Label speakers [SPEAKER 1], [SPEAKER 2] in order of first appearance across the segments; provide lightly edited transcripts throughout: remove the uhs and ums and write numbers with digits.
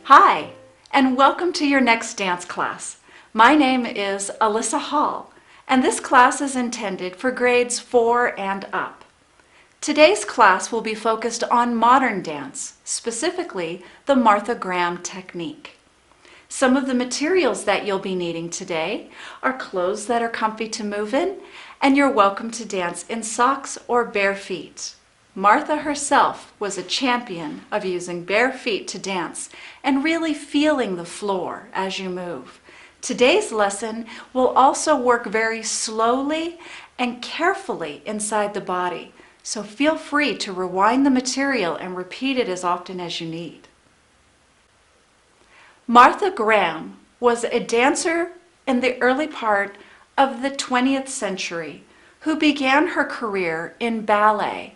[SPEAKER 1] Hi, and welcome to your next dance class. My name is Alyssa Hall, and this class is intended for grades 4 and up. Today's class will be focused on modern dance, specifically the Martha Graham technique. Some of the materials that you'll be needing today are clothes that are comfy to move in, and you're welcome to dance in socks or bare feet. Martha herself was a champion of using bare feet to dance and really feeling the floor as you move. Today's lesson will also work very slowly and carefully inside the body, so feel free to rewind the material and repeat it as often as you need. Martha Graham was a dancer in the early part of the 20th century who began her career in ballet,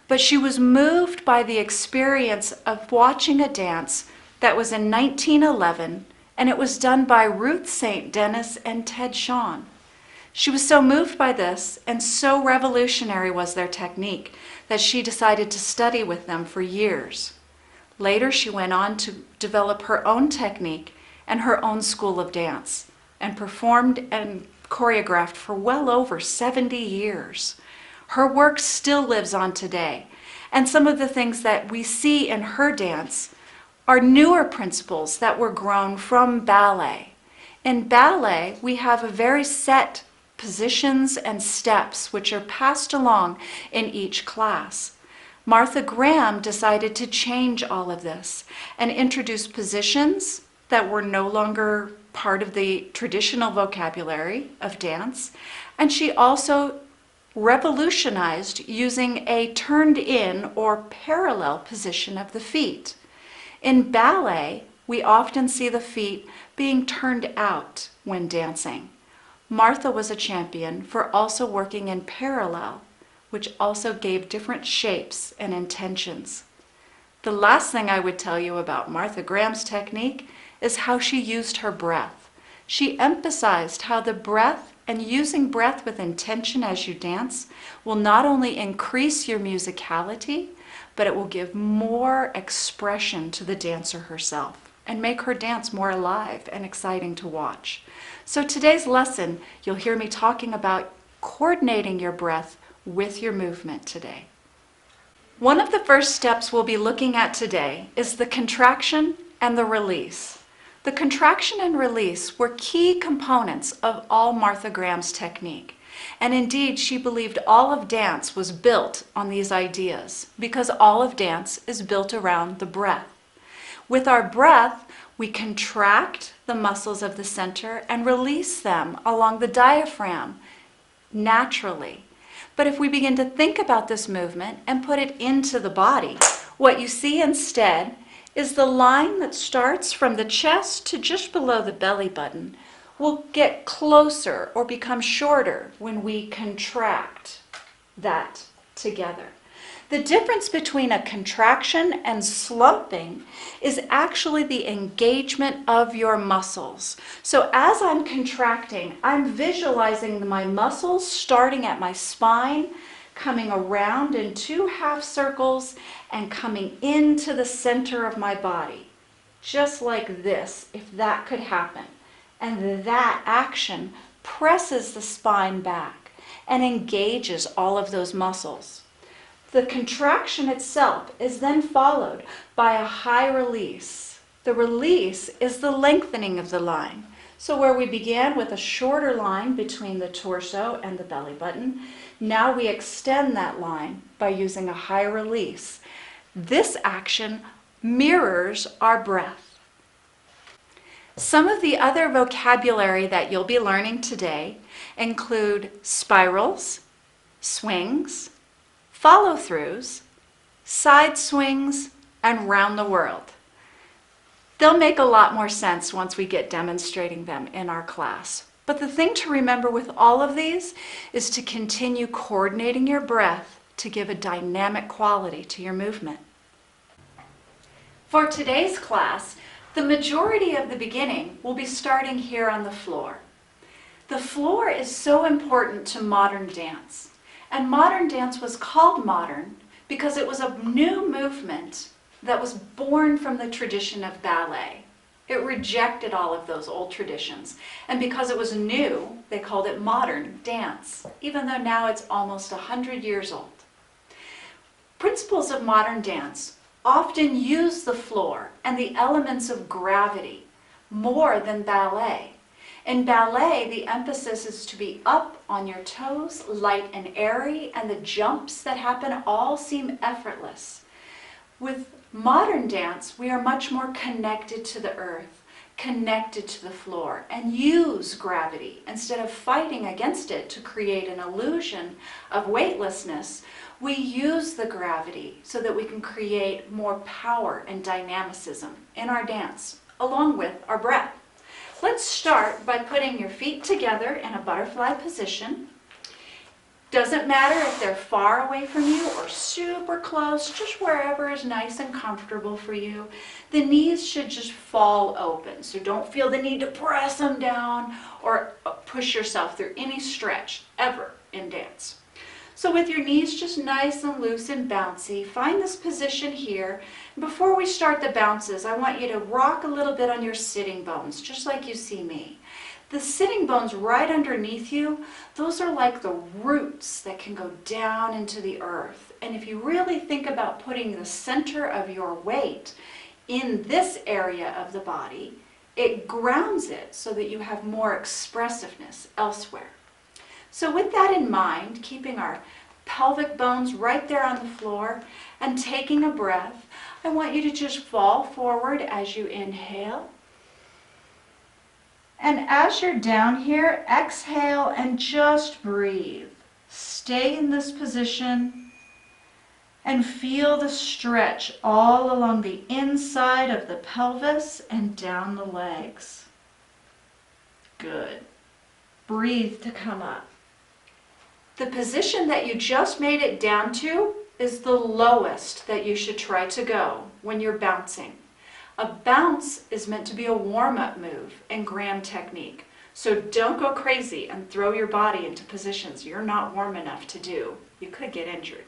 [SPEAKER 1] but she was moved by the experience of watching a dance that was in 1911, and it was done by Ruth St. Denis and Ted Shawn. She was so moved by this, and so revolutionary was their technique, that she decided to study with them for years. Later, she went on to develop her own technique and her own school of dance, and performed and choreographed for well over 70 years. Her work still lives on today, and some of the things that we see in her dance are newer principles that were grown from ballet. In ballet, we have a very set positions and steps which are passed along in each class. Martha Graham decided to change all of this and introduce positions that were no longer part of the traditional vocabulary of dance, and she also revolutionized using a turned-in or parallel position of the feet. In ballet, we often see the feet being turned out when dancing. Martha was a champion for also working in parallel, which also gave different shapes and intentions. The last thing I would tell you about Martha Graham's technique is how she used her breath. She emphasized how the breath and using breath with intention as you dance will not only increase your musicality, but it will give more expression to the dancer herself and make her dance more alive and exciting to watch. So today's lesson, you'll hear me talking about coordinating your breath with your movement today. One of the first steps we'll be looking at today is the contraction and the release. The contraction and release were key components of all Martha Graham's technique. And indeed, she believed all of dance was built on these ideas because all of dance is built around the breath. With our breath, we contract the muscles of the center and release them along the diaphragm naturally. But if we begin to think about this movement and put it into the body, what you see instead is the line that starts from the chest to just below the belly button will get closer or become shorter when we contract that together. The difference between a contraction and slumping is actually the engagement of your muscles. So as I'm contracting, I'm visualizing my muscles starting at my spine, coming around in 2 half circles and coming into the center of my body. Just like this, if that could happen. And that action presses the spine back and engages all of those muscles. The contraction itself is then followed by a high release. The release is the lengthening of the line. So where we began with a shorter line between the torso and the belly button, now we extend that line by using a high release. This action mirrors our breath. Some of the other vocabulary that you'll be learning today include spirals, swings, follow-throughs, side swings, and round the world. They'll make a lot more sense once we get demonstrating them in our class. But the thing to remember with all of these is to continue coordinating your breath to give a dynamic quality to your movement. For today's class, the majority of the beginning will be starting here on the floor. The floor is so important to modern dance. And modern dance was called modern because it was a new movement that was born from the tradition of ballet. It rejected all of those old traditions. And because it was new, they called it modern dance, even though now it's almost 100 years old. Principles of modern dance often use the floor and the elements of gravity more than ballet. In ballet, the emphasis is to be up on your toes, light and airy, and the jumps that happen all seem effortless. With modern dance, we are much more connected to the earth, connected to the floor, and use gravity. Instead of fighting against it to create an illusion of weightlessness, we use the gravity so that we can create more power and dynamicism in our dance, along with our breath. Let's start by putting your feet together in a butterfly position. Doesn't matter if they're far away from you or super close, just wherever is nice and comfortable for you. The knees should just fall open, so don't feel the need to press them down or push yourself through any stretch ever in dance. So with your knees just nice and loose and bouncy, find this position here. Before we start the bounces, I want you to rock a little bit on your sitting bones, just like you see me. The sitting bones right underneath you, those are like the roots that can go down into the earth. And if you really think about putting the center of your weight in this area of the body, it grounds it so that you have more expressiveness elsewhere. So with that in mind, keeping our pelvic bones right there on the floor and taking a breath, I want you to just fall forward as you inhale. And as you're down here, exhale and just breathe. Stay in this position and feel the stretch all along the inside of the pelvis and down the legs. Good. Breathe to come up. The position that you just made it down to is the lowest that you should try to go when you're bouncing. A bounce is meant to be a warm-up move in grand technique. So don't go crazy and throw your body into positions you're not warm enough to do. You could get injured.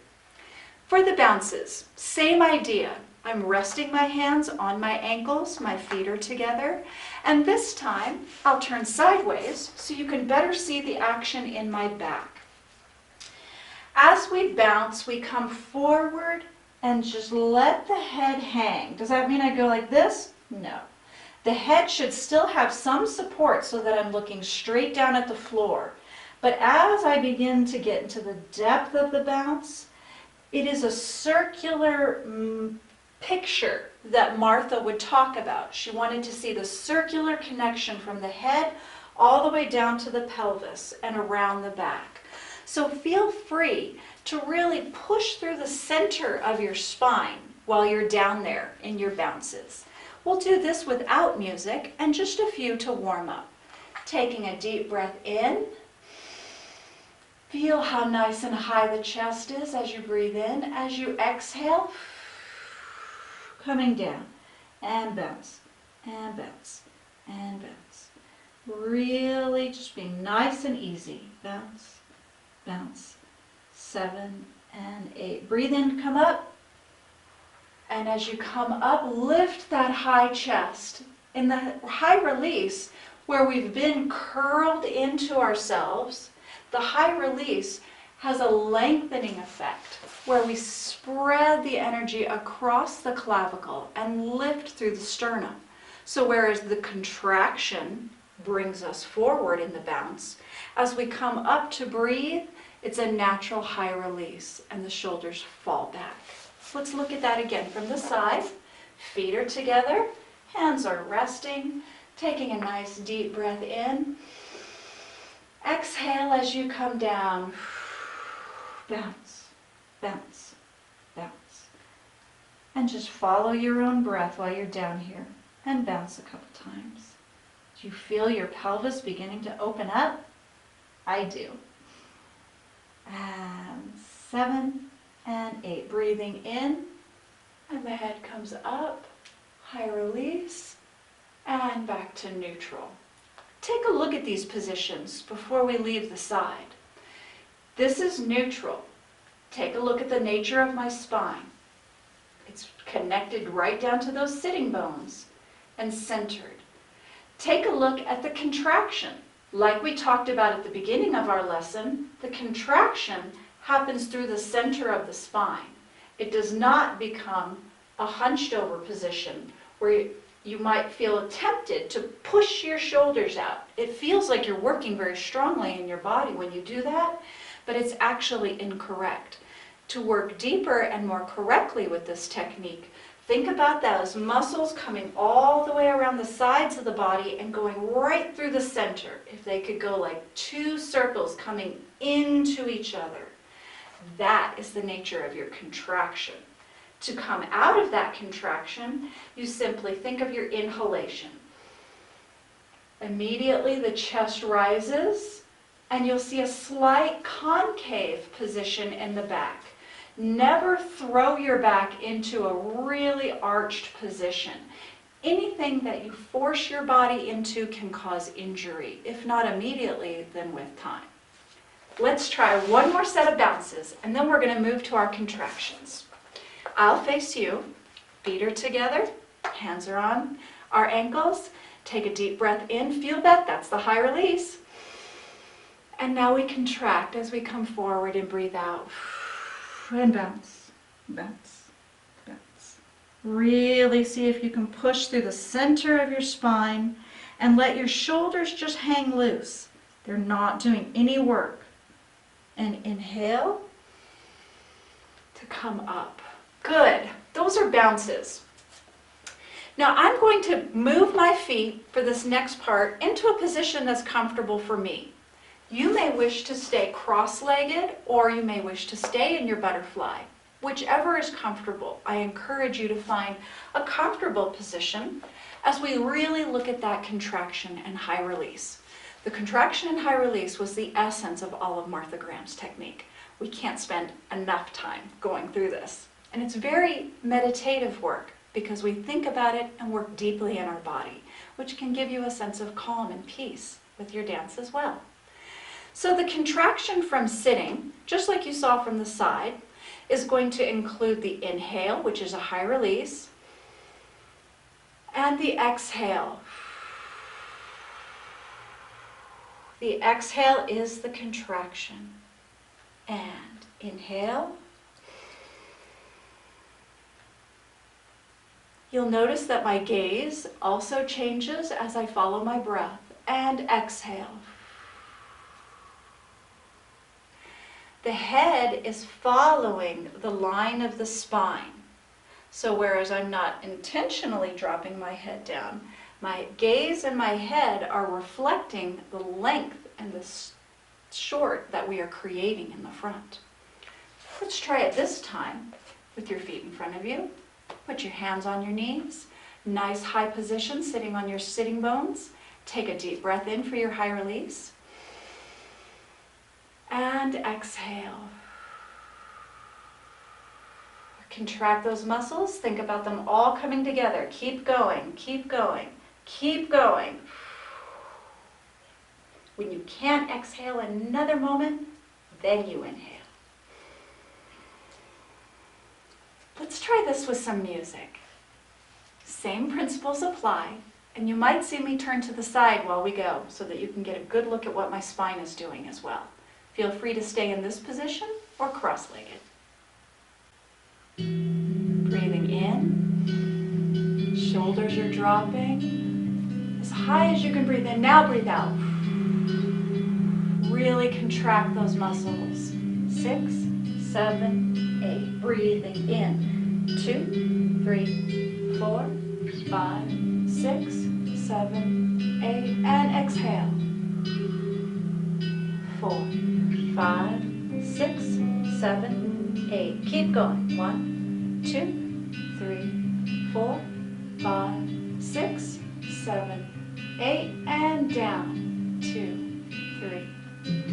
[SPEAKER 1] For the bounces, same idea. I'm resting my hands on my ankles, my feet are together, and this time I'll turn sideways so you can better see the action in my back. As we bounce, we come forward and just let the head hang. Does that mean I go like this? No. The head should still have some support so that I'm looking straight down at the floor. But as I begin to get into the depth of the bounce, it is a circular picture that Martha would talk about. She wanted to see the circular connection from the head all the way down to the pelvis and around the back. So feel free to really push through the center of your spine while you're down there in your bounces. We'll do this without music and just a few to warm up. Taking a deep breath in. Feel how nice and high the chest is as you breathe in. As you exhale, coming down and bounce and bounce and bounce. Really just being nice and easy. Bounce, bounce. 7 and 8. Breathe in, come up. And as you come up, lift that high chest. In the high release, where we've been curled into ourselves, the high release has a lengthening effect where we spread the energy across the clavicle and lift through the sternum. So whereas the contraction brings us forward in the bounce, as we come up to breathe, it's a natural high release and the shoulders fall back. Let's look at that again from the side. Feet are together, hands are resting, taking a nice deep breath in. Exhale as you come down. Bounce, bounce, bounce. And just follow your own breath while you're down here and bounce a couple times. Do you feel your pelvis beginning to open up? I do. And 7 and 8. Breathing in, and the head comes up, high release, and back to neutral. Take a look at these positions before we leave the side. This is neutral. Take a look at the nature of my spine. It's connected right down to those sitting bones and centered. Take a look at the contraction. Like we talked about at the beginning of our lesson, the contraction happens through the center of the spine. It does not become a hunched over position where you might feel tempted to push your shoulders out. It feels like you're working very strongly in your body when you do that, but it's actually incorrect. To work deeper and more correctly with this technique, think about those muscles coming all the way around the sides of the body and going right through the center. If they could go like 2 circles coming into each other. That is the nature of your contraction. To come out of that contraction, you simply think of your inhalation. Immediately the chest rises and you'll see a slight concave position in the back. Never throw your back into a really arched position. Anything that you force your body into can cause injury, if not immediately, then with time. Let's try one more set of bounces, and then we're going to move to our contractions. I'll face you, feet are together, hands are on our ankles. Take a deep breath in, feel that, that's the high release. And now we contract as we come forward and breathe out. And bounce, bounce, bounce. Really see if you can push through the center of your spine and let your shoulders just hang loose. They're not doing any work. And inhale to come up. Good. Those are bounces. Now I'm going to move my feet for this next part into a position that's comfortable for me. You may wish to stay cross-legged or you may wish to stay in your butterfly. Whichever is comfortable. I encourage you to find a comfortable position as we really look at that contraction and high release. The contraction and high release was the essence of all of Martha Graham's technique. We can't spend enough time going through this. And it's very meditative work because we think about it and work deeply in our body, which can give you a sense of calm and peace with your dance as well. So the contraction from sitting, just like you saw from the side, is going to include the inhale, which is a high release, and the exhale. The exhale is the contraction. And inhale. You'll notice that my gaze also changes as I follow my breath. And exhale. The head is following the line of the spine. So whereas I'm not intentionally dropping my head down, my gaze and my head are reflecting the length and the short that we are creating in the front. Let's try it this time with your feet in front of you. Put your hands on your knees. Nice high position sitting on your sitting bones. Take a deep breath in for your high release. And exhale. Contract those muscles. Think about them all coming together. Keep going, keep going, keep going. When you can't exhale another moment, then you inhale. Let's try this with some music. Same principles apply, and you might see me turn to the side while we go so that you can get a good look at what my spine is doing as well. Feel free to stay in this position or cross-legged. Breathing in, shoulders are dropping, as high as you can breathe in. Now breathe out. Really contract those muscles. 6, 7, 8. Breathing in. 2, 3, 4, 5, 6, 7, 8. And exhale. 4, 5, 6, 7, 8. Keep going. 1, 2, 3, 4, 5, 6, 7, 8. And down. 2, 3,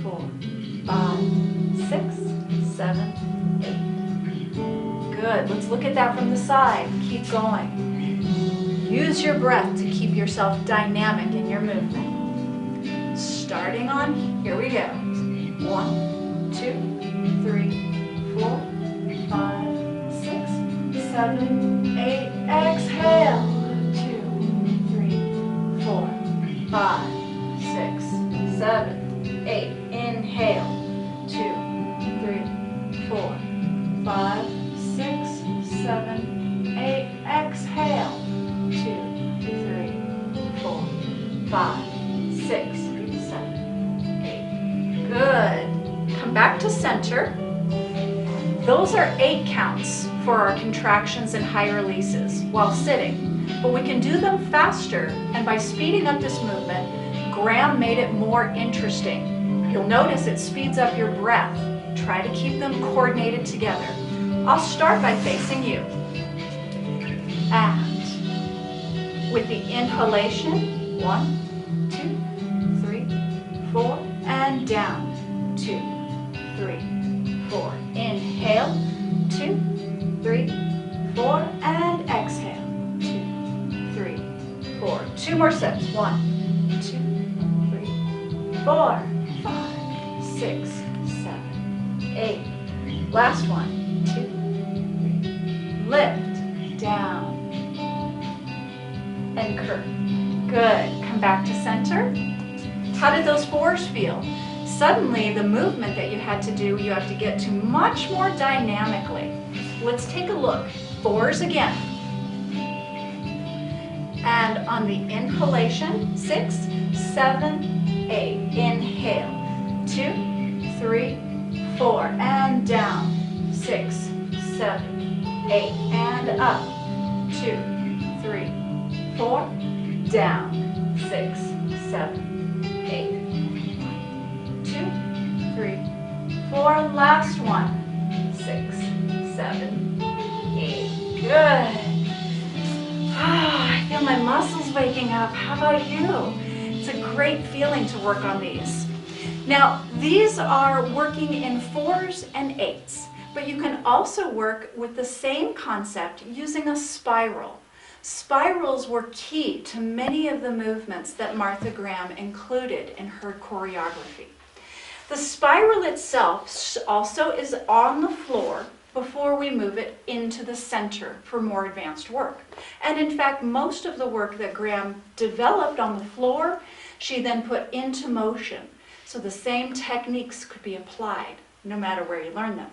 [SPEAKER 1] 4, 5, 6, 7, 8. Good. Let's look at that from the side. Keep going. Use your breath to keep yourself dynamic in your movement. Starting on, here we go. 1, 2, 3, 4, 5, 6, 7, 7, 8. Exhale. 2, 3, 4, 5, 6, 7, 8. Inhale. 2, 3, 4, 5, 6, 7, 8. Exhale. 2, 3, 4, 5, 6, 7, 8. Good. Come back to center. Those are 8 counts for our contractions and high releases while sitting, but we can do them faster, and by speeding up this movement, Graham made it more interesting. You'll notice it speeds up your breath. Try to keep them coordinated together. I'll start by facing you. And with the inhalation, 1, 2, 3, 4, and down, 2, 3, 4. Inhale, 2, 3, 4, and exhale, 2, 3, 4. 2 more steps, 1, 2, 3, 4, 5, 6, 7, 8. Last one, 2, 3. Lift, down, and curve. Good. Come back to center. How did those 4s feel? Suddenly, the movement that you had to do, you have to get to much more dynamically. Let's take a look. 4s again. And on the inhalation, 6, 7, 8. Inhale. 2, 3, 4. And down. 6, 7, 8. And up. 2, 3, 4. Down. 6, 7, 8. 2, 3, 4. Last one. 6, 7, 8. Good. I feel my muscles waking up. How about you? It's a great feeling to work on these. Now, these are working in 4s and 8s, but you can also work with the same concept using a spiral. Spirals were key to many of the movements that Martha Graham included in her choreography. The spiral itself also is on the floor before we move it into the center for more advanced work. And in fact, most of the work that Graham developed on the floor, she then put into motion. So the same techniques could be applied no matter where you learn them.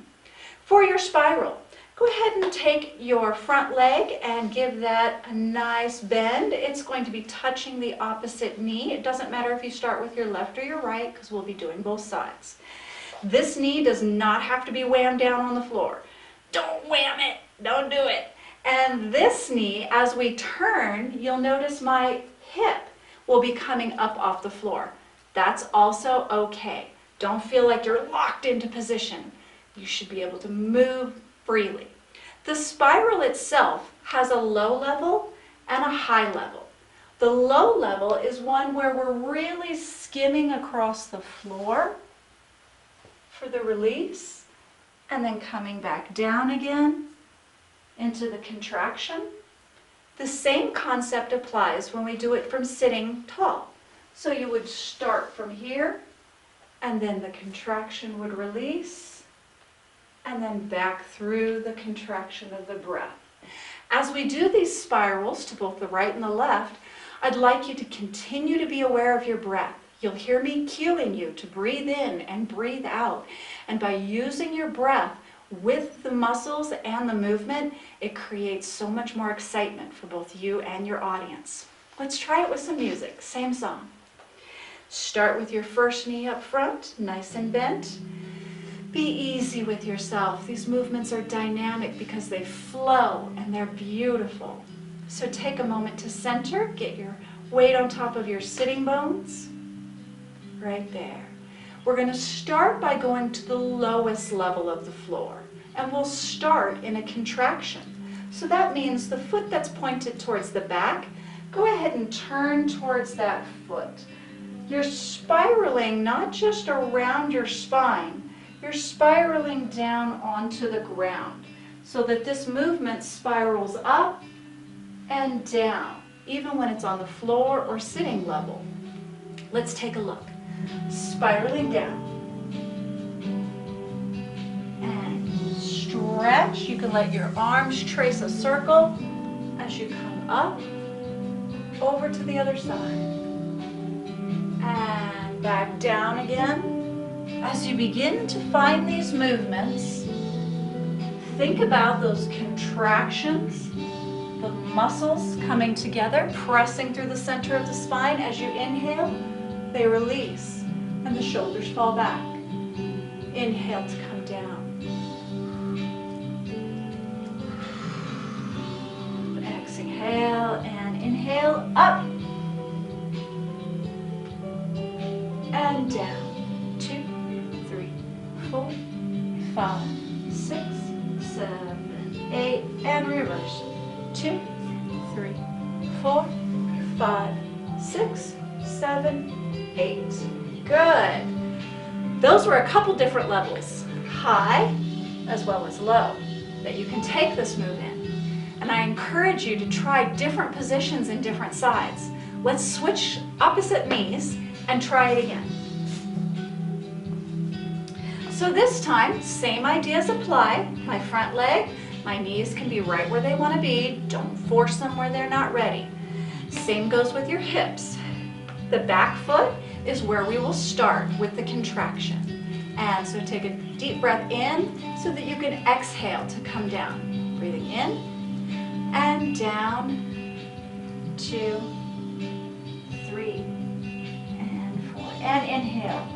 [SPEAKER 1] For your spiral, go ahead and take your front leg and give that a nice bend. It's going to be touching the opposite knee. It doesn't matter if you start with your left or your right, because we'll be doing both sides. This knee does not have to be whammed down on the floor. Don't wham it. Don't do it. And this knee, as we turn, you'll notice my hip will be coming up off the floor. That's also okay. Don't feel like you're locked into position. You should be able to move freely. The spiral itself has a low level and a high level. The low level is one where we're really skimming across the floor for the release, and then coming back down again into the contraction. The same concept applies when we do it from sitting tall. So you would start from here, and then the contraction would release, and then back through the contraction of the breath. As we do these spirals to both the right and the left, I'd like you to continue to be aware of your breath. You'll hear me cueing you to breathe in and breathe out. And by using your breath with the muscles and the movement, it creates so much more excitement for both you and your audience. Let's try it with some music, same song. Start with your first knee up front, nice and bent. Be easy with yourself. These movements are dynamic because they flow and they're beautiful. So take a moment to center, get your weight on top of your sitting bones. Right there. We're going to start by going to the lowest level of the floor, and we'll start in a contraction. So that means the foot that's pointed towards the back, go ahead and turn towards that foot. You're spiraling not just around your spine, you're spiraling down onto the ground so that this movement spirals up and down, even when it's on the floor or sitting level. Let's take a look. Spiraling down. And stretch. stretch. You can let your arms trace a circle as you come up, over to the other side. And back down again. As you begin to find these movements, think about those contractions, the muscles coming together, pressing through the center of the spine. As you inhale, they release and the shoulders fall back. Inhale to come down. Exhale and inhale up and down. 2, 3, 4, 5, 6, 7, 8, and reverse. 2, 3, 4, 5, 6, 7, 8. Good. Those were a couple different levels, high as well as low, that you can take this move in. And I encourage you to try different positions in different sides. Let's switch opposite knees and try it again. So this time, same ideas apply. My front leg, my knees can be right where they want to be. Don't force them where they're not ready. Same goes with your hips. The back foot is where we will start with the contraction. And so take a deep breath in so that you can exhale to come down. Breathing in and down, 2, 3, and 4. And inhale.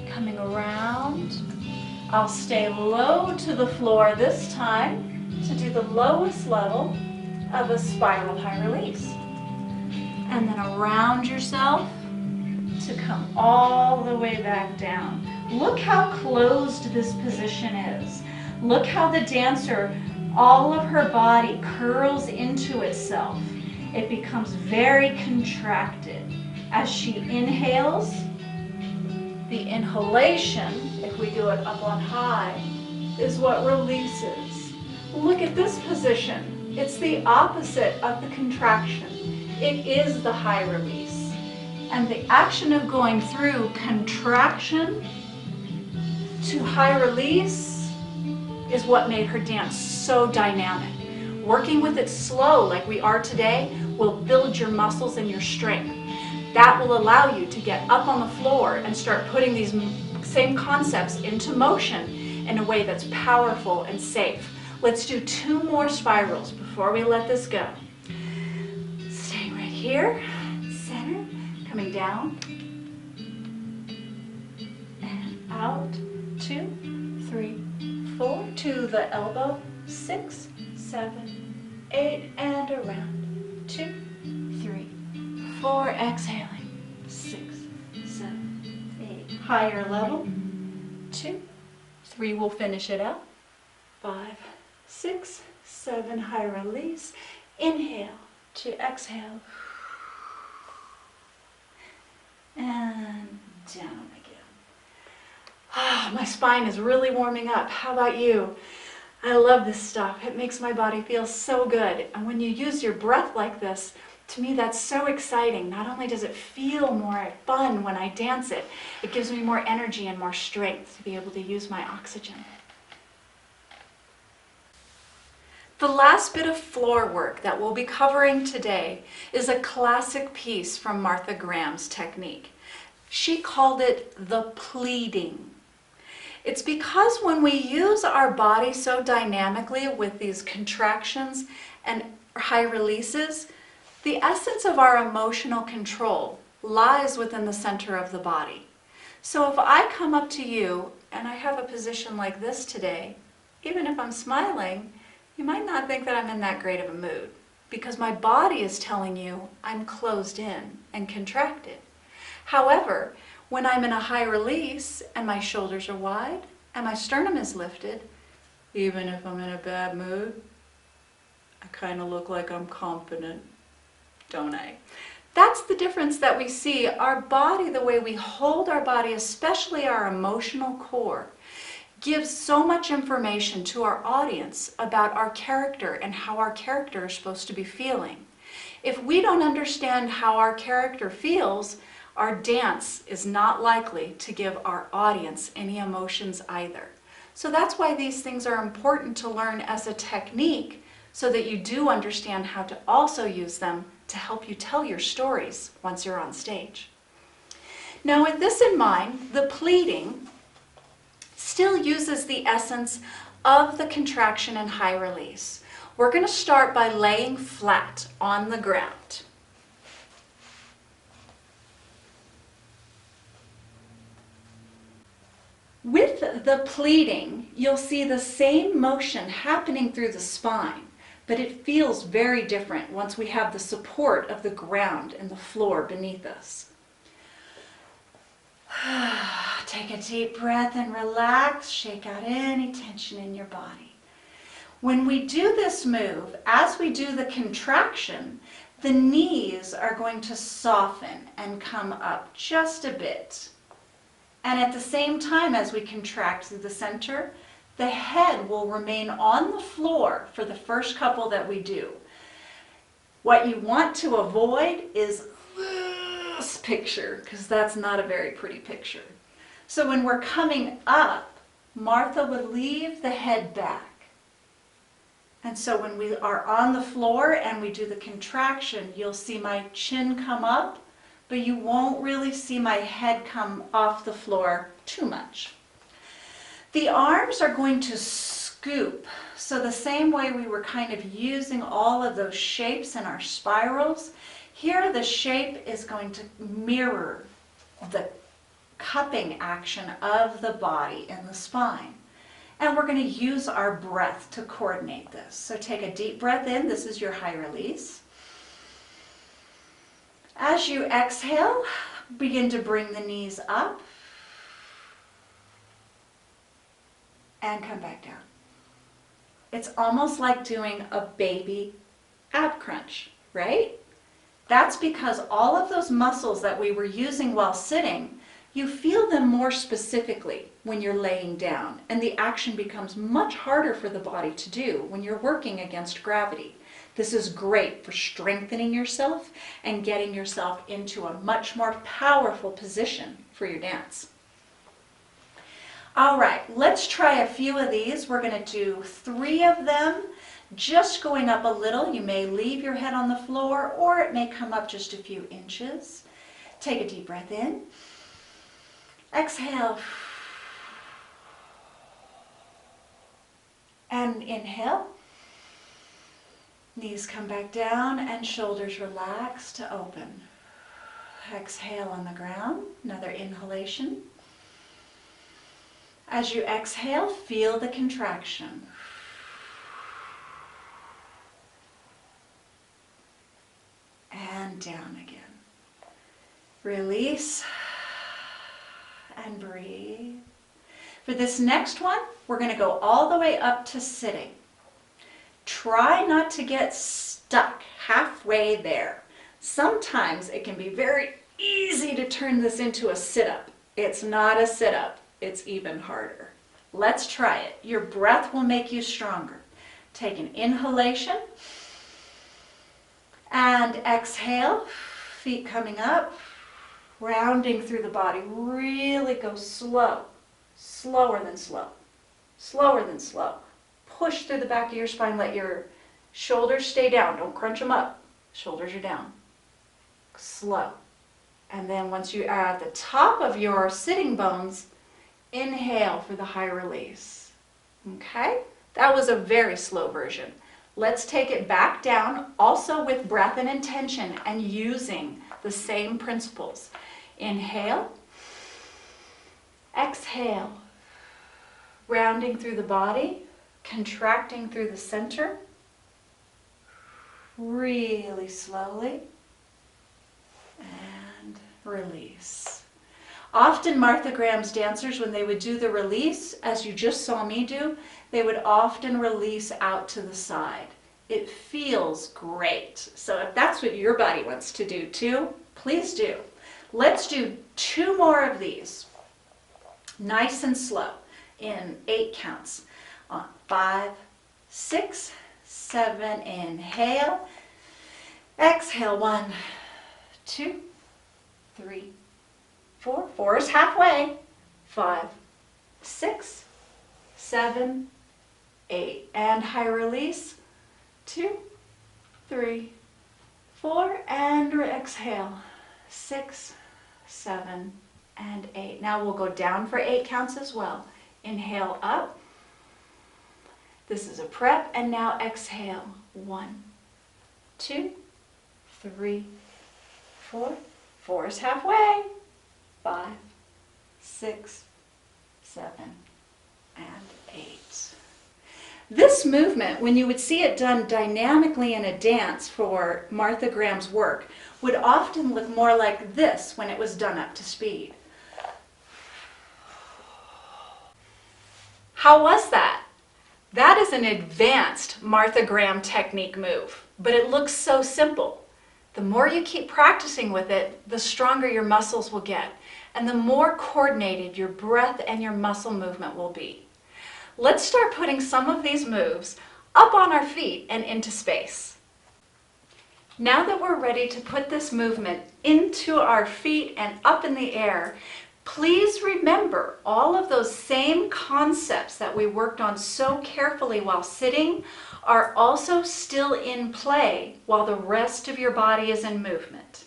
[SPEAKER 1] Coming around. I'll stay low to the floor this time to do the lowest level of a spiral high release. And then around yourself to come all the way back down. Look how closed this position is. Look how the dancer, all of her body curls into itself. It becomes very contracted. As she inhales, the inhalation, if we do it up on high, is what releases. Look at this position. It's the opposite of the contraction. It is the high release. And the action of going through contraction to high release is what made her dance so dynamic. Working with it slow like we are today will build your muscles and your strength. That will allow you to get up on the floor and start putting these same concepts into motion in a way that's powerful and safe. Let's do 2 more spirals before we let this go. Staying right here, center, coming down and out, 2, 3, 4, to the elbow, 6, 7, 8, and around, 2, 3, 4, exhaling, 6, 7, 8, higher level, 2, 3, we'll finish it out, 5, 6, 7, high release, inhale to exhale, and down again. Ah, my spine is really warming up. How about you? I love this stuff. It makes my body feel so good. And when you use your breath like this, to me that's so exciting. Not only does it feel more fun when I dance it, it gives me more energy and more strength to be able to use my oxygen. The last bit of floor work that we'll be covering today is a classic piece from Martha Graham's technique. She called it the pleating. It's because when we use our body so dynamically with these contractions and high releases, the essence of our emotional control lies within the center of the body. So if I come up to you and I have a position like this today, even if I'm smiling, you might not think that I'm in that great of a mood because my body is telling you I'm closed in and contracted. However, when I'm in a high release and my shoulders are wide and my sternum is lifted, even if I'm in a bad mood, I kind of look like I'm confident, don't I? That's the difference that we see. Our body, the way we hold our body, especially our emotional core, gives so much information to our audience about our character and how our character is supposed to be feeling. If we don't understand how our character feels, our dance is not likely to give our audience any emotions either. So that's why these things are important to learn as a technique, so that you do understand how to also use them to help you tell your stories once you're on stage. Now, with this in mind, the pleating still uses the essence of the contraction and high release. We're going to start by laying flat on the ground. With the pleating, you'll see the same motion happening through the spine, but it feels very different once we have the support of the ground and the floor beneath us. Take a deep breath and relax. Shake out any tension in your body. When we do this move, as we do the contraction, the knees are going to soften and come up just a bit. And at the same time as we contract through the center, the head will remain on the floor for the first couple that we do. What you want to avoid is this picture, because that's not a very pretty picture. So when we're coming up, Martha would leave the head back. And so when we are on the floor and we do the contraction, you'll see my chin come up, but you won't really see my head come off the floor too much. The arms are going to scoop. So the same way we were kind of using all of those shapes in our spirals, here the shape is going to mirror the cupping action of the body and the spine. And we're going to use our breath to coordinate this. So take a deep breath in. This is your high release. As you exhale, begin to bring the knees up and come back down. It's almost like doing a baby ab crunch, right? That's because all of those muscles that we were using while sitting, you feel them more specifically when you're laying down, and the action becomes much harder for the body to do when you're working against gravity. This is great for strengthening yourself and getting yourself into a much more powerful position for your dance. All right, let's try a few of these. We're going to do 3 of them, just going up a little. You may leave your head on the floor, or it may come up just a few inches. Take a deep breath in. Exhale. And inhale. Knees come back down and shoulders relax to open. Exhale on the ground. Another inhalation. As you exhale, feel the contraction. And down again. Release and breathe. For this next one, we're going to go all the way up to sitting. Try not to get stuck halfway there. Sometimes it can be very easy to turn this into a sit-up. It's not a sit-up. It's even harder. Let's try it. Your breath will make you stronger. Take an inhalation and exhale. Feet coming up, rounding through the body. Really go slow. Slower than slow. Slower than slow. Push through the back of your spine. Let your shoulders stay down. Don't crunch them up. Shoulders are down. Slow. And then once you are at the top of your sitting bones, inhale for the high release. Okay? That was a very slow version. Let's take it back down, also with breath and intention and using the same principles. Inhale. Exhale. Rounding through the body, contracting through the center. Really slowly. And release. Often Martha Graham's dancers, when they would do the release, as you just saw me do, they would often release out to the side. It feels great. So if that's what your body wants to do too, please do. Let's do 2 more of these. Nice and slow in 8 counts. On 5, 6, 7, inhale. Exhale, 1, 2, 3, 4. 4 is halfway. 5, 6, 7, 8. And high release. 2, 3, 4. And exhale. 6, 7, and 8. Now we'll go down for 8 counts as well. Inhale up. This is a prep. And now exhale. 1, 2, 3, 4. 4 is halfway. 5, 6, 7, and 8. This movement, when you would see it done dynamically in a dance for Martha Graham's work, would often look more like this when it was done up to speed. How was that? That is an advanced Martha Graham technique move, but it looks so simple. The more you keep practicing with it, the stronger your muscles will get, and the more coordinated your breath and your muscle movement will be. Let's start putting some of these moves up on our feet and into space. Now that we're ready to put this movement into our feet and up in the air, please remember all of those same concepts that we worked on so carefully while sitting are also still in play while the rest of your body is in movement.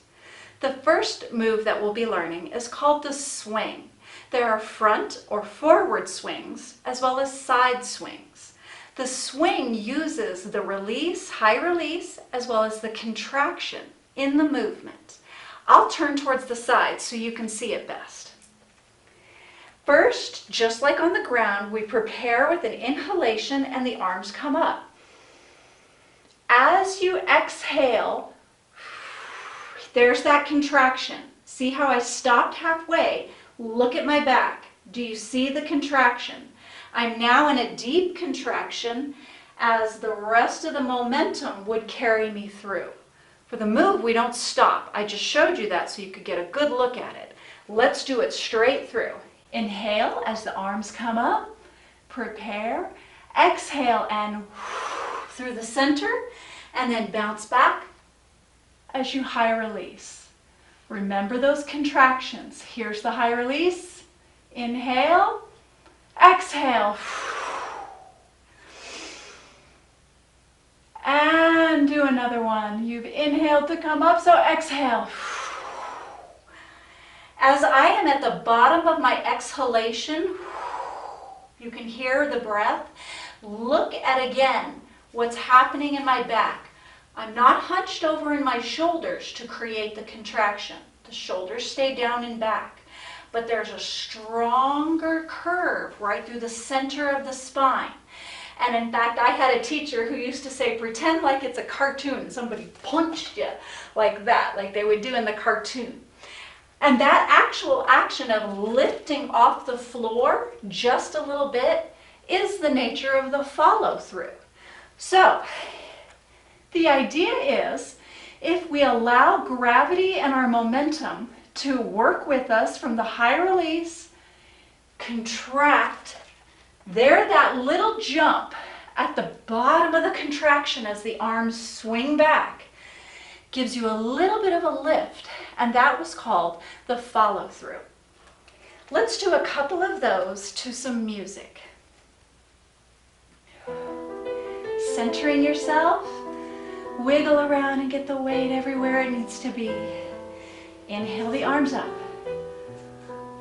[SPEAKER 1] The first move that we'll be learning is called the swing. There are front or forward swings as well as side swings. The swing uses the release, high release, as well as the contraction in the movement. I'll turn towards the side so you can see it best. First, just like on the ground, we prepare with an inhalation and the arms come up. As you exhale, there's that contraction. See how I stopped halfway? Look at my back. Do you see the contraction? I'm now in a deep contraction as the rest of the momentum would carry me through. For the move, we don't stop. I just showed you that so you could get a good look at it. Let's do it straight through. Inhale as the arms come up. Prepare. Exhale and through the center, and then bounce back as you high release. Remember those contractions. Here's the high release. Inhale, exhale. And do another one. You've inhaled to come up, so exhale. As I am at the bottom of my exhalation, you can hear the breath. Look at again what's happening in my back. I'm not hunched over in my shoulders to create the contraction. The shoulders stay down and back. But there's a stronger curve right through the center of the spine. And in fact, I had a teacher who used to say, pretend like it's a cartoon. Somebody punched you like that, like they would do in the cartoon. And that actual action of lifting off the floor just a little bit is the nature of the follow-through. So, the idea is, if we allow gravity and our momentum to work with us from the high release, contract, there that little jump at the bottom of the contraction as the arms swing back gives you a little bit of a lift, and that was called the follow-through. Let's do a couple of those to some music. Centering yourself. Wiggle around and get the weight everywhere it needs to be. Inhale the arms up.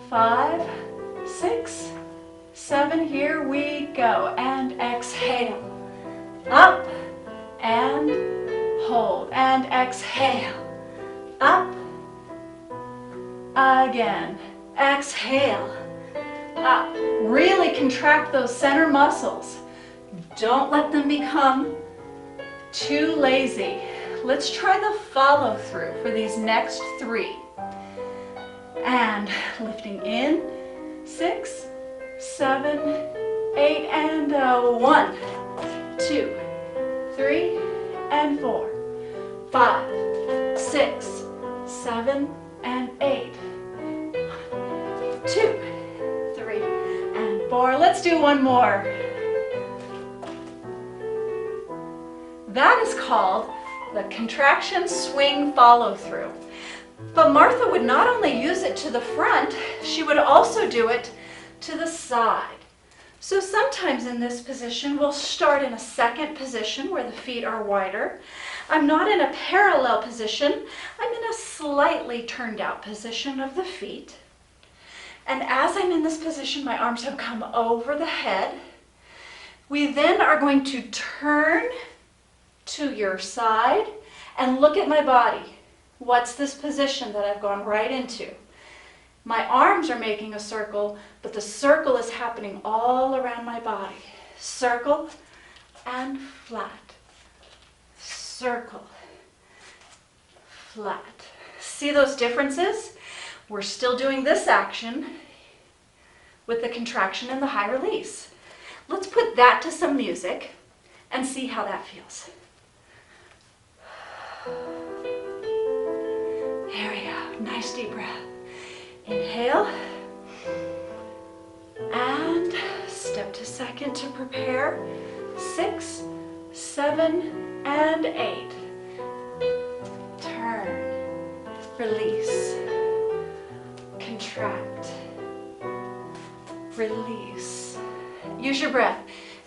[SPEAKER 1] 5, 6, 7, here we go. And exhale. Up and hold. And exhale. Up. Again. Exhale. Up. Really contract those center muscles. Don't let them become too lazy. Let's try the follow through for these next 3. And lifting in, 6, 7, 8, and 1, 2, 3, and 4, 5, 6, 7, and 8. 2, 3, and 4. Let's do one more. That is called the contraction swing follow through. But Martha would not only use it to the front, she would also do it to the side. So sometimes in this position, we'll start in a second position where the feet are wider. I'm not in a parallel position. I'm in a slightly turned out position of the feet. And as I'm in this position, my arms have come over the head. We then are going to turn to your side and look at my body. What's this position that I've gone right into? My arms are making a circle, but the circle is happening all around my body. Circle and flat. Circle, flat. See those differences? We're still doing this action with the contraction and the high release. Let's put that to some music and see how that feels. There we go. Nice deep breath. Inhale. And step to second to prepare. 6, 7, and 8. Turn. Release. Contract. Release. Use your breath.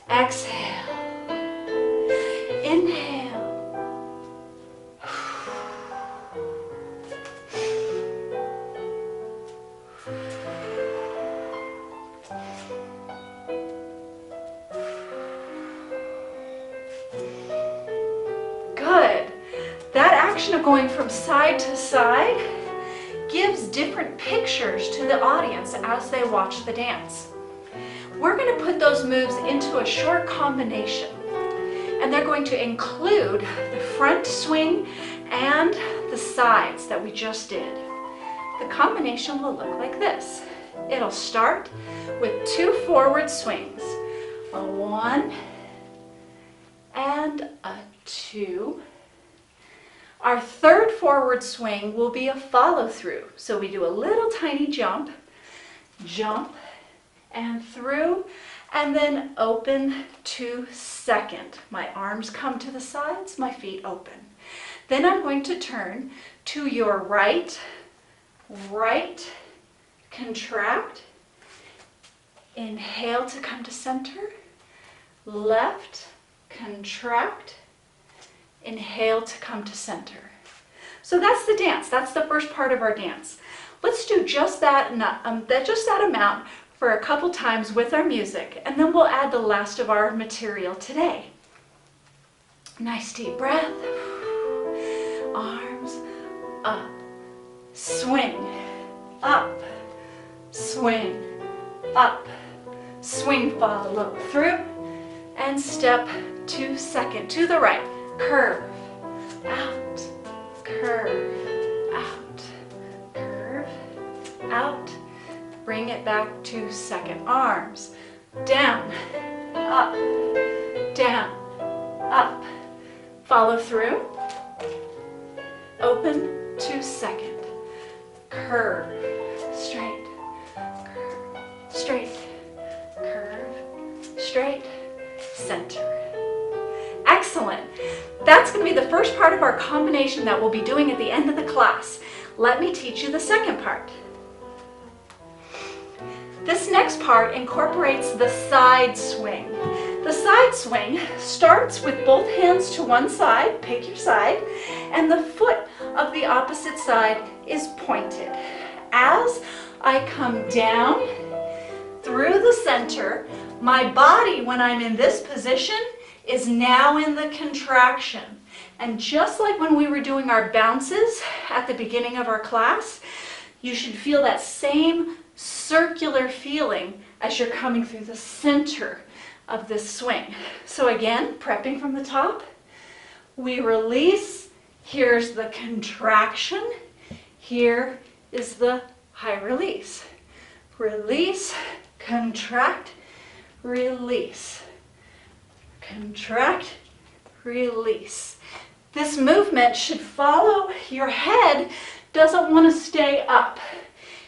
[SPEAKER 1] Exhale. Inhale. Good. That action of going from side to side gives different pictures to the audience as they watch the dance. We're going to put those moves into a short combination, and they're going to include the front swing and the sides that we just did. The combination will look like this. It'll start with 2 forward swings, a 1 and a 2. Our third forward swing will be a follow through. So we do a little tiny jump, jump, and through, and then open to second. My arms come to the sides, my feet open. Then I'm going to turn to your right, right, contract, inhale to come to center, left, contract, inhale to come to center. So that's the dance. That's the first part of our dance. Let's do just that amount for a couple times with our music, and then we'll add the last of our material today. Nice deep breath. Arms up. Swing. Up. Swing. Up. Swing, follow through, and step to second to the right. Curve, out, curve, out, curve, out. Bring it back to second. Arms, down, up, down, up. Follow through. Open to second. Curve, straight, curve, straight, curve, straight, center. Excellent. That's going to be the first part of our combination that we'll be doing at the end of the class. Let me teach you the second part. This next part incorporates the side swing. The side swing starts with both hands to one side, pick your side, and the foot of the opposite side is pointed. As I come down through the center, my body, when I'm in this position, is now in the contraction. And just like when we were doing our bounces at the beginning of our class, you should feel that same circular feeling as you're coming through the center of this swing. So again, prepping from the top, we release. Here's the contraction. Here is the high release. Release, contract, release. Contract, release. This movement should follow. Your head doesn't want to stay up.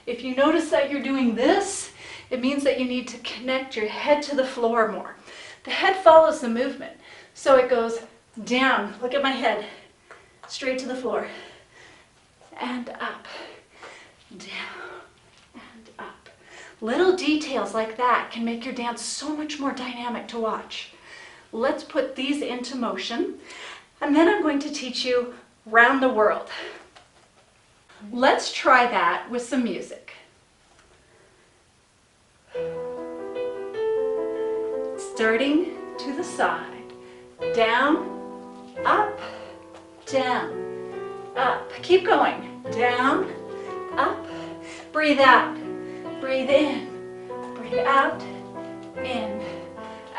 [SPEAKER 1] If you notice that you're doing this, it means that you need to connect your head to the floor more. The head follows the movement. So it goes down. Look at my head. Straight to the floor. And up. Down. And up. Little details like that can make your dance so much more dynamic to watch. Let's put these into motion, and then I'm going to teach you round the world. Let's try that with some music. Starting to the side, down, up, down, up. Keep going, down, up, breathe out, breathe in, breathe out, in,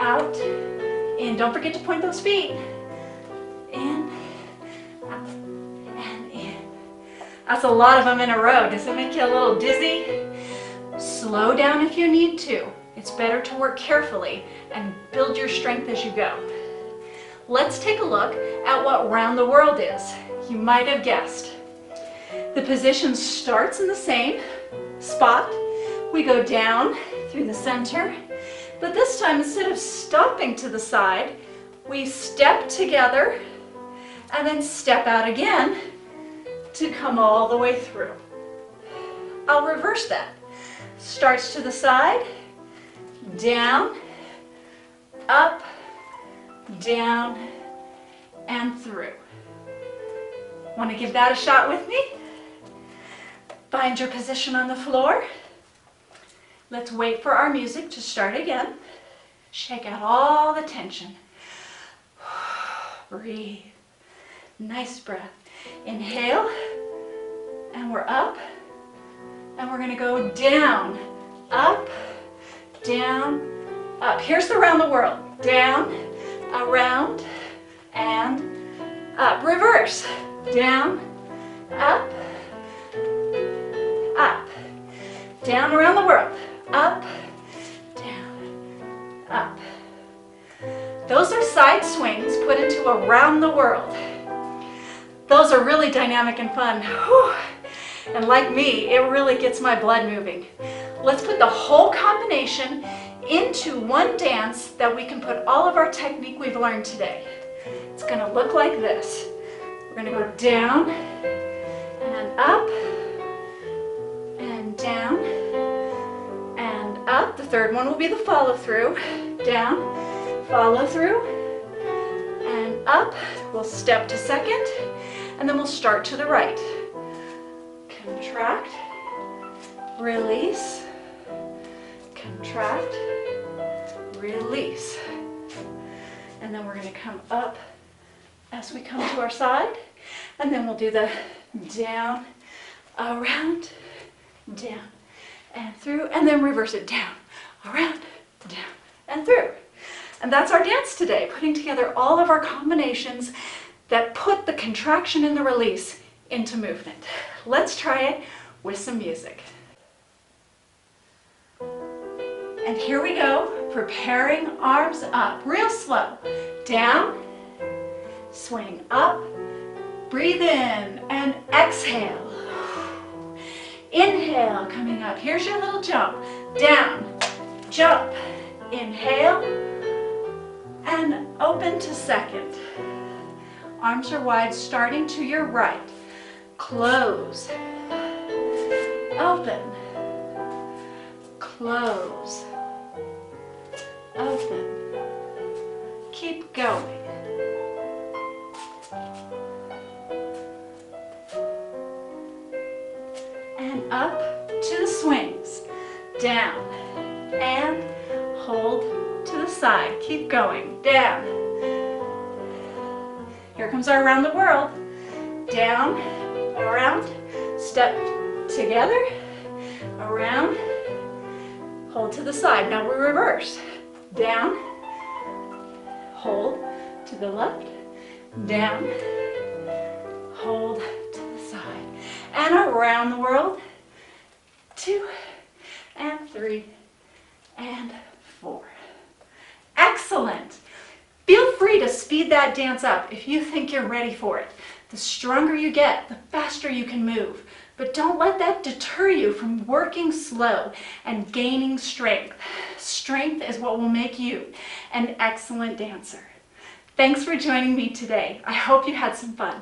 [SPEAKER 1] out, in. Don't forget to point those feet. In, out, and in. That's a lot of them in a row. Does it make you a little dizzy? Slow down if you need to. It's better to work carefully and build your strength as you go. Let's take a look at what round the world is. You might have guessed. The position starts in the same spot. We go down through the center, but this time instead of stopping to the side, we step together and then step out again to come all the way through. I'll reverse that. Starts to the side, down, up, down, and through. Want to give that a shot with me? Find your position on the floor. Let's wait for our music to start again. Shake out all the tension. Breathe. Nice breath. Inhale, and we're up, and we're going to go down, up, down, up. Here's the round the world. Down, around, and up. Reverse. Down, up, up. Down around the world. Up, down, up. Those are side swings put into around the world. Those are really dynamic and fun. Whew. And like me, it really gets my blood moving. Let's put the whole combination into one dance that we can put all of our technique we've learned today. It's going to look like this. We're going to go down and up and down and up. The third one will be the follow through. Down, follow through, and up. We'll step to second, and then we'll start to the right. Contract, release, contract, release. And then we're going to come up as we come to our side, and then we'll do the down, around, down, and through, and then reverse it down, around, down, and through. And that's our dance today, putting together all of our combinations that put the contraction and the release into movement. Let's try it with some music. And here we go, preparing arms up, real slow. Down, swing up, breathe in, and exhale. Inhale, coming up. Here's your little jump. Down, jump, inhale, and open to second. Arms are wide, starting to your right. Close, open, close, open. Keep going. And up to the swings. Down and hold to the side. Keep going. Down. Here comes our around the world. Down, around, step together, around, hold to the side. Now we reverse. Down, hold to the left, down, hold to the side. And around the world. 2 and 3 and 4. Excellent. Feel free to speed that dance up if you think you're ready for it. The stronger you get, the faster you can move. But don't let that deter you from working slow and gaining strength. Strength is what will make you an excellent dancer. Thanks for joining me today. I hope you had some fun.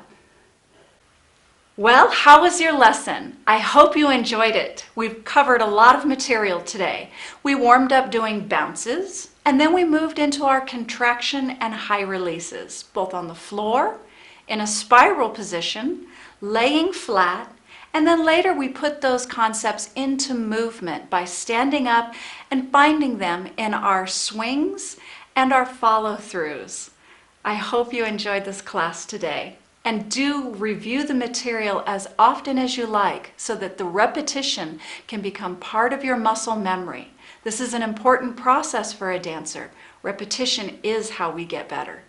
[SPEAKER 1] Well, how was your lesson? I hope you enjoyed it. We've covered a lot of material today. We warmed up doing bounces, and then we moved into our contraction and high releases, both on the floor, in a spiral position, laying flat, and then later we put those concepts into movement by standing up and finding them in our swings and our follow-throughs. I hope you enjoyed this class today. And do review the material as often as you like so that the repetition can become part of your muscle memory. This is an important process for a dancer. Repetition is how we get better.